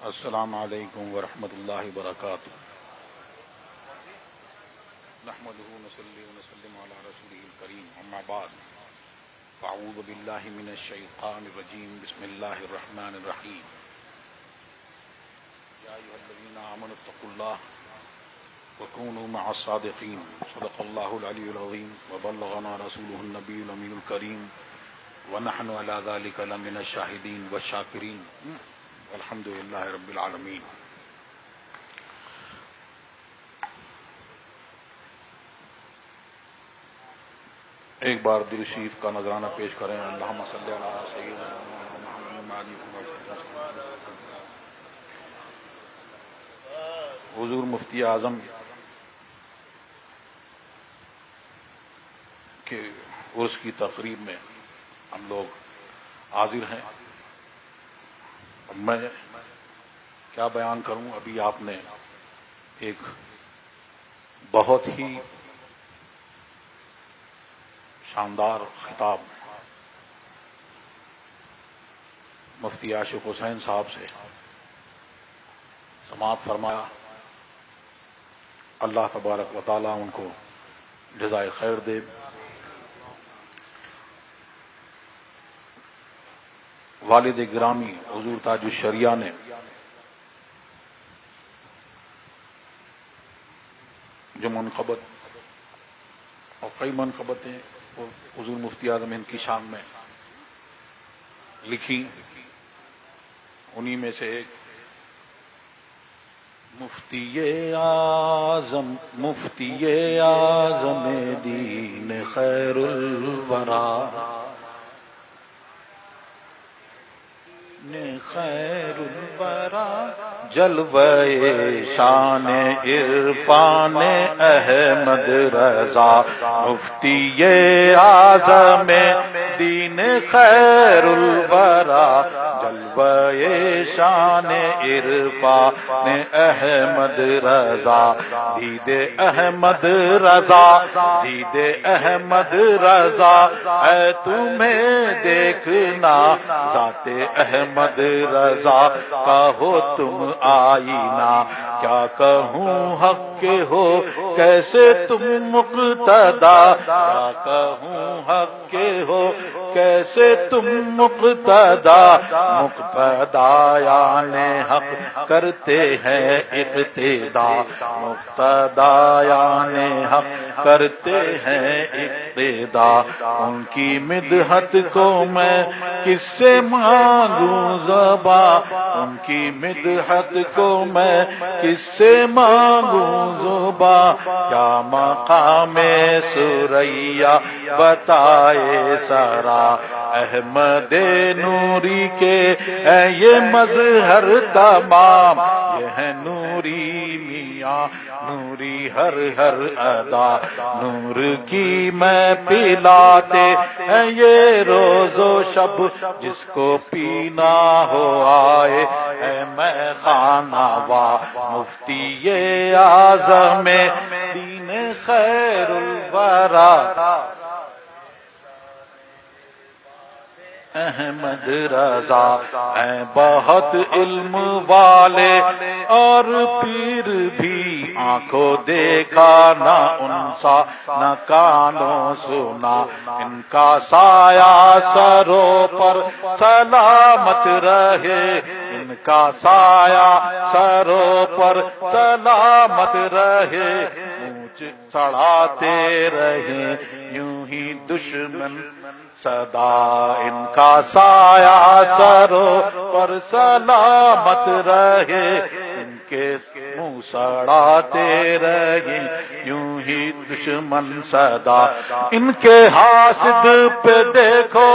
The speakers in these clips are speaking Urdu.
السلام علیکم ورحمۃ اللہ وبرکاتہ نحمده ونصلي ونسلم على رسوله الكريم اما بعد فاعوذ بالله من الشیطان الرجیم بسم اللہ الرحمن الرحیم یا ایھا الذین آمنوا اتقوا اللہ وكونوا مع الصادقین صدق اللہ العلی العظیم وبلغنا رسوله النبی الامین الکریم ونحن على ذلك لمن الشاہدین والشاکرین الحمد للہ رب العالمین۔ ایک بار درود شریف کا نذرانہ پیش کریں۔ اللہم صلی علی سیدنا محمد۔ حضور مفتی اعظم کے عرس کی تقریب میں ہم لوگ حاضر ہیں۔ اب میں کیا بیان کروں، ابھی آپ نے ایک بہت ہی شاندار خطاب مفتی عاشق حسین صاحب سے سماعت فرمایا۔ اللہ تبارک و تعالیٰ ان کو جزائے خیر دے۔ والد گرامی حضور تاج الشریعہ نے جو منقبت اور کئی منقبتیں حضور مفتی اعظم ہند کی شان میں لکھی، انہی میں سے ایک مفتی اعظم دین خیر الورا خیر الورا جلوہ شان عرفان احمد رضا مفتی اعظم دین خیر الورا جلوہ شان عرفان احمد رضا دید احمد رضا دید احمد رضا اے تمہیں دیکھنا ذات احمد رضا کا ہو تم آئینہ، کیا کہوں حق کے ہو کیسے تم مقتدا، کیا کہوں حق کے ہو کیسے تم مقتدا، مقتدایان حق کرتے ہیں اقتدا، مقتدایان حق کرتے ہیں اقتدا، ان کی مدحت کو میں کس سے مانگوں زباں، ان کی مدحت کو میں کس سے مانگوں زباں، کیا مقام ثریا بتائے سرا، احمد نوری کے ہے یہ مظہر تمام، یہ ہے نوری میاں نوری ہر ہر ادا، نور کی میں پلاتے ہیں یہ روز و شب، جس کو پینا ہو آئے ہے میں خانہ وا، مفتی اعظم دین خیر الورا احمد رضا، اے بہت علم والے اور پیر بھی، آنکھوں دیکھا نہ ان سا نہ کانوں سنا، ان کا سایہ سروں پر سلامت رہے، ان کا سایہ سروں پر سلامت رہے، اونچ چڑھاتے رہے یوں ہی دشمن صدا، ان کا سایہ سروں پر سلامت رہے، ان کے منہ سڑاتے رہے یوں ہی دشمن صدا، ان کے حاسد پہ دیکھو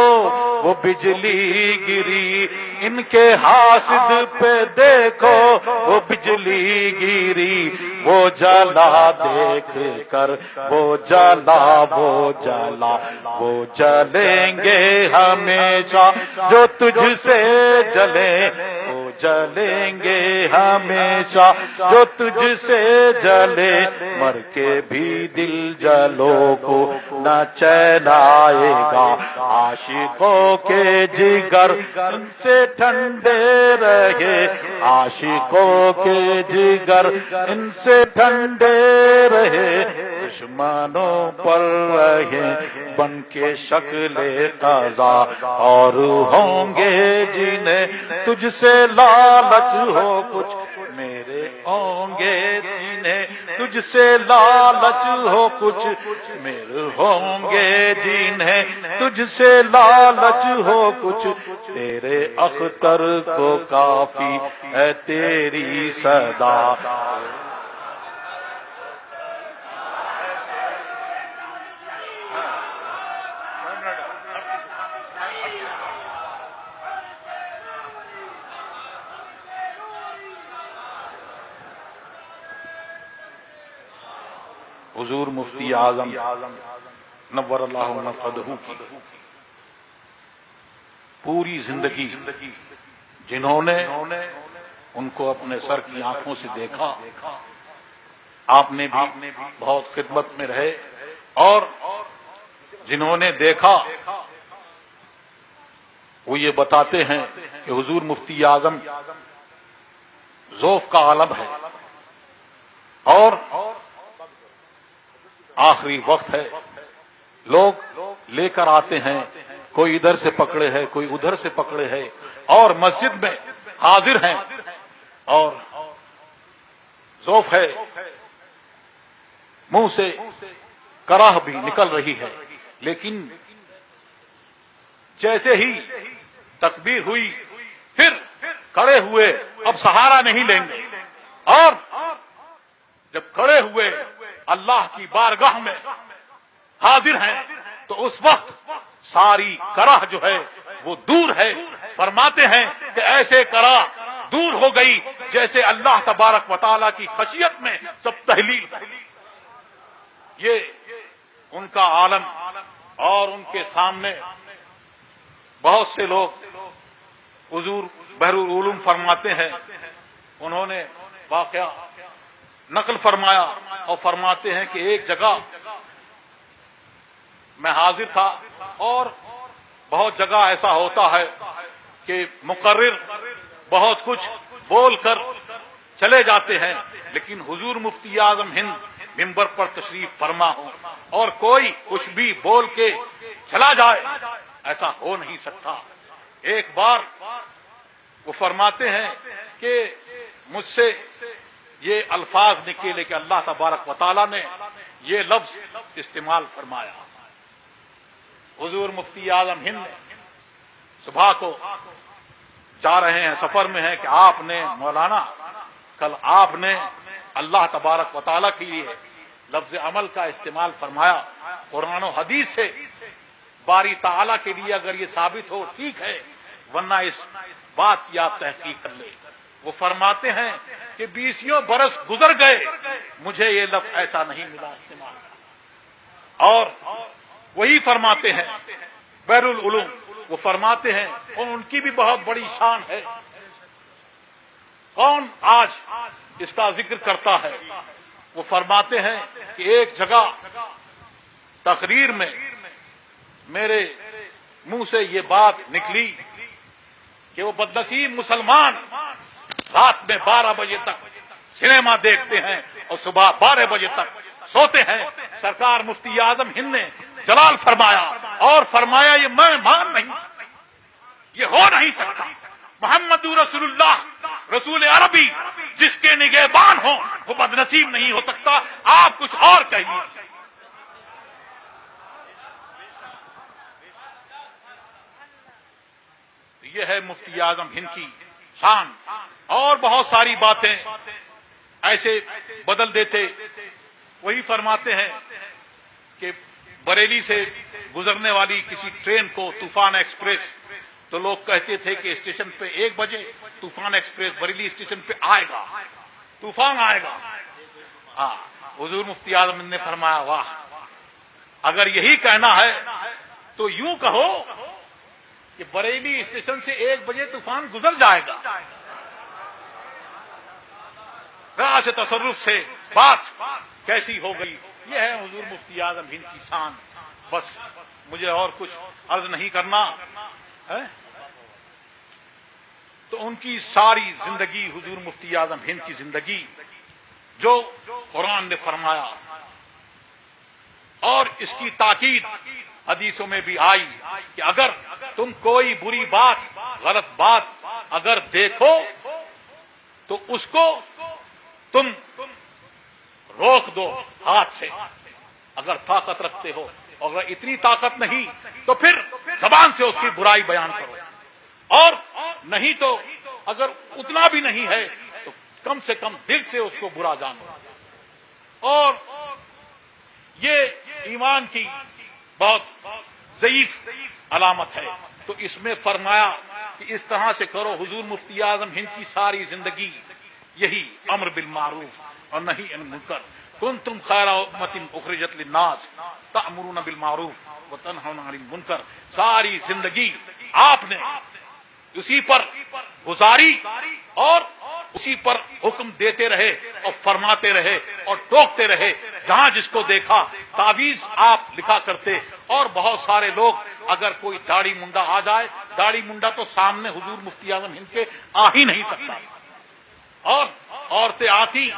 وہ بجلی گری، ان کے حاسد پہ دیکھو وہ بجلی گری، وہ جلا دیکھ کر وہ جلا وہ جلا، وہ جلیں گے ہمیشہ جو تجھ سے جلے، وہ جلیں گے ہمیشہ جو تجھ سے جلے، مر کے بھی دل جلو کو نہ چین آئے گا، عاشقوں کے جگر ان سے ٹھنڈے رہے، عاشقوں کے جگر ان سے ٹھنڈے رہے، دشمنوں پر رہے بن کے شکل قضا، اور ہوں گے جنہیں تجھ سے لالچ ہو کچھ، میرے ہوں گے جنہیں تجھ سے لالچ ہو کچھ، میرے ہوں گے جنہیں تجھ سے لالچ ہو کچھ، تیرے اختر کو کافی ہے تیری صدا۔ حضور مفتی اعظم نور اللہ مرقدہ کی پوری زندگی جنہوں نے ان کو اپنے سر کی آنکھوں سے دیکھا، آپ نے بھی بہت خدمت میں رہے، اور جنہوں نے دیکھا وہ یہ بتاتے ہیں کہ حضور مفتی اعظم ذوف کا عالم ہے، اور آخری وقت ہے، لوگ لے کر آتے ہیں، کوئی ادھر سے پکڑے ہے، کوئی ادھر سے پکڑے ہے، اور مسجد میں حاضر ہیں، اور ذوف ہے، منہ سے کراہ بھی نکل رہی ہے، لیکن جیسے ہی تکبیر ہوئی پھر کھڑے ہوئے، اب سہارا نہیں لیں گے، اور جب کھڑے ہوئے اللہ کی بارگاہ میں حاضر ہیں تو اس وقت ساری کرہ جو ہے وہ دور ہے۔ فرماتے ہیں کہ ایسے کرہ دور ہو گئی جیسے اللہ تبارک و تعالیٰ کی خشیت میں سب تحلیل۔ یہ ان کا عالم، اور ان کے سامنے بہت سے لوگ حضور بحر العلوم فرماتے ہیں، انہوں نے واقعہ نقل فرمایا اور فرماتے ہیں کہ ایک جگہ میں حاضر تھا، اور بہت جگہ ایسا ہوتا ہے کہ مقرر بہت کچھ بول کر چلے جاتے ہیں، لیکن حضور مفتی اعظم ہند ممبر پر تشریف فرما ہو اور کوئی کچھ بھی بول کے چلا جائے، ایسا ہو نہیں سکتا۔ ایک بار وہ فرماتے ہیں کہ مجھ سے یہ الفاظ نکلے کہ اللہ تبارک و تعالیٰ نے یہ لفظ استعمال فرمایا۔ حضور مفتی اعظم ہند صبح کو جا رہے ہیں، سفر میں ہیں، کہ آپ نے مولانا کل آپ نے اللہ تبارک و تعالیٰ کے لیے لفظ عمل کا استعمال فرمایا، قرآن و حدیث سے باری تعالیٰ کے لیے اگر یہ ثابت ہو ٹھیک ہے، ورنہ اس بات کی آپ تحقیق کر لیں۔ وہ فرماتے ہیں کہ 20 برس گزر گئے، مجھے یہ لفظ ایسا نہیں ملا استعمال، اور وہی فرماتے ہیں بحر العلوم، وہ فرماتے ہیں، اور ان کی بھی بہت بڑی شان ہے، کون آج اس کا ذکر کرتا ہے؟ وہ فرماتے ہیں کہ ایک جگہ تقریر میں میرے منہ سے یہ بات نکلی کہ وہ بدنصیب مسلمان رات میں 12 بجے تک سنیما دیکھتے ہیں اور صبح 12 بجے تک سوتے ہیں۔ سرکار مفتی اعظم ہند نے جلال فرمایا اور فرمایا یہ میں مان نہیں سکتا، یہ ہو نہیں سکتا۔ محمد رسول اللہ رسول عربی جس کے نگہبان ہوں وہ بدنصیب نہیں ہو سکتا، آپ کچھ اور کہیے۔ یہ ہے مفتی اعظم ہند کی شان، اور بہت ساری باتیں ایسے بدل دیتے۔ وہی فرماتے ہیں کہ بریلی سے گزرنے والی کسی ٹرین کو طوفان ایکسپریس، تو لوگ کہتے تھے کہ اسٹیشن پہ 1 بجے طوفان ایکسپریس بریلی اسٹیشن پہ آئے گا، طوفان آئے گا۔ ہاں، حضور مفتی اعظم نے فرمایا واہ، اگر یہی کہنا ہے تو یوں کہو کہ بریلی اسٹیشن سے 1 بجے طوفان گزر جائے گا، ذرا سے تصرف سے بات کیسی ہو گئی. یہ ہے حضور مفتی اعظم ہند کی شان. بس مجھے اور کچھ عرض نہیں کرنا ہے. تو ان کی ساری زندگی، حضور مفتی اعظم ہند کی زندگی، جو قرآن نے فرمایا اور اس کی تاکید حدیثوں میں بھی آئی کہ اگر تم کوئی بری بات، غلط بات اگر دیکھو تو اس کو تم روک دو ہاتھ سے، اگر طاقت رکھتے ہو. اور اگر اتنی طاقت نہیں تو پھر زبان سے اس کی برائی بیان کرو، اور نہیں تو اگر اتنا بھی نہیں ہے تو کم سے کم دل سے اس کو برا جانو. اور یہ ایمان کی بہت ضعیف علامت ہے. تو اس میں فرمایا کہ اس طرح سے کرو. حضور مفتی اعظم ہند کی ساری زندگی یہی امر بالمعروف اور نہی عن المنکر. کنتم خیر امۃ اخرجت للناس تأمرون بالمعروف وتنہون عن المنکر. ساری زندگی آپ نے اسی پر گزاری اور اسی پر حکم دیتے رہے اور فرماتے رہے اور ٹوکتے رہے. جہاں جس کو دیکھا تعویذ آپ لکھا کرتے. اور بہت سارے لوگ اگر کوئی داڑھی منڈا آ جائے، داڑھی منڈا تو سامنے حضور مفتی اعظم ہند کے آ ہی نہیں سکتا، اور عورتیں آتی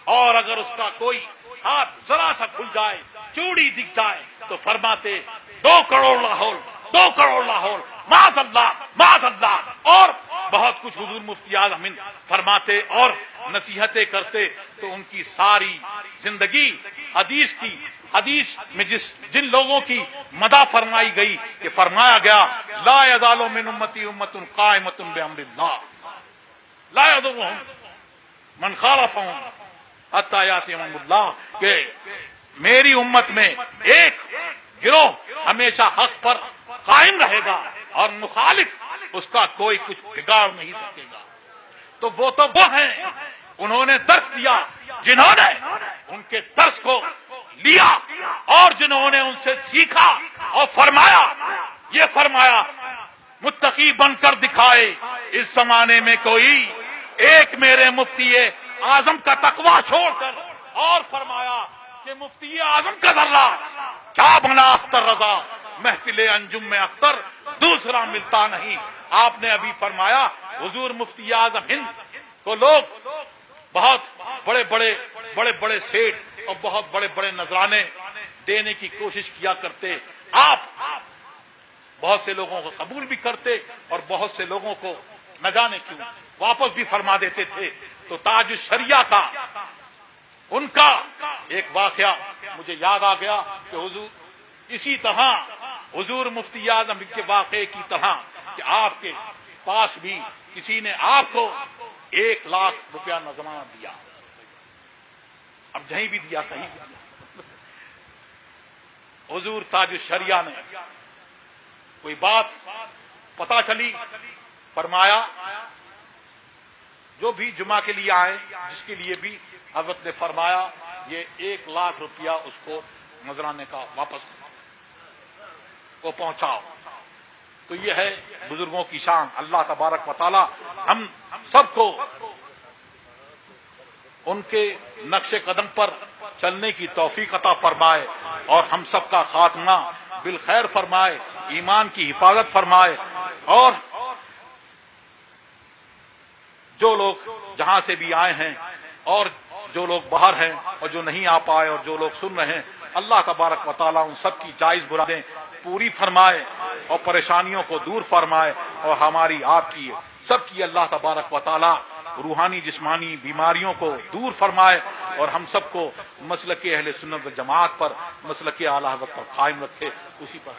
اور اگر اس کا کوئی ہاتھ ذرا سا کھل جائے، چوڑی دکھ جائے تو فرماتے 2 کروڑ لاہور، 2 کروڑ لاہور، معاذ اللہ، معاذ اللہ. اور بہت کچھ حضور مفتی اعظم ہند فرماتے اور نصیحتیں کرتے. تو ان کی ساری زندگی حدیث میں جن لوگوں کی مدح فرمائی گئی کہ فرمایا گیا لا یزال من امتی امۃ قائمۃ بامر اللہ لا یضرهم من خالفهم حتی یاتی امر اللہ، کہ میری امت میں ایک گروہ ہمیشہ حق پر قائم رہے گا اور مخالف اس کا کوئی کچھ بگاڑ نہیں سکے گا. تو وہ ہیں انہوں نے درس دیا جنہوں نے ان کے درس کو لیا اور جنہوں نے ان سے سیکھا اور فرمایا. یہ فرمایا متقی بن کر دکھائے اس زمانے میں کوئی ایک میرے مفتی اعظم کا تقوی چھوڑ کر. اور فرمایا کہ مفتی اعظم کا ذرہ کیا بنا اختر رضا، محفل انجم میں اختر دوسرا ملتا نہیں. آپ نے ابھی فرمایا حضور مفتی اعظم ہند کو لوگ بہت بڑے بڑے سیٹ اور بہت بڑے بڑے نذرانے دینے کی کوشش کیا کرتے. آپ بہت سے لوگوں کو قبول بھی کرتے اور بہت سے لوگوں کو نہ جانے کیوں واپس بھی فرما دیتے تھے. تو تاج الشریعہ کا ان کا ایک واقعہ مجھے یاد آ گیا کہ حضور اسی طرح حضور مفتی اعظم کے واقعے کی طرح کہ آپ کے پاس بھی کسی نے آپ کو 1 لاکھ روپیہ نذرانہ دیا. اب جہیں بھی دیا کہیں بھی دیا. حضور تاج الشریعہ نے کوئی بات پتا چلی، فرمایا جو بھی جمعہ کے لیے آئے جس کے لیے بھی حضرت نے فرمایا یہ 1 لاکھ روپیہ اس کو نذرانے کا واپس کو پہنچاؤ. تو یہ ہے بزرگوں کی شان. اللہ تبارک و تعالی ہم سب کو ان کے نقش قدم پر چلنے کی توفیق عطا فرمائے اور ہم سب کا خاتمہ بالخیر فرمائے، ایمان کی حفاظت فرمائے. اور جو لوگ جہاں سے بھی آئے ہیں اور جو لوگ باہر ہیں اور جو نہیں آ پائے اور جو لوگ سن رہے ہیں، اللہ تبارک و تعالیٰ ان سب کی جائز مرادیں پوری فرمائے اور پریشانیوں کو دور فرمائے. اور ہماری آپ کی سب کی اللہ تبارک و تعالیٰ روحانی جسمانی بیماریوں کو دور فرمائے اور ہم سب کو مسلک اہل سنت و جماعت پر، مسلک اعلی حضرت پر قائم رکھے. اسی پر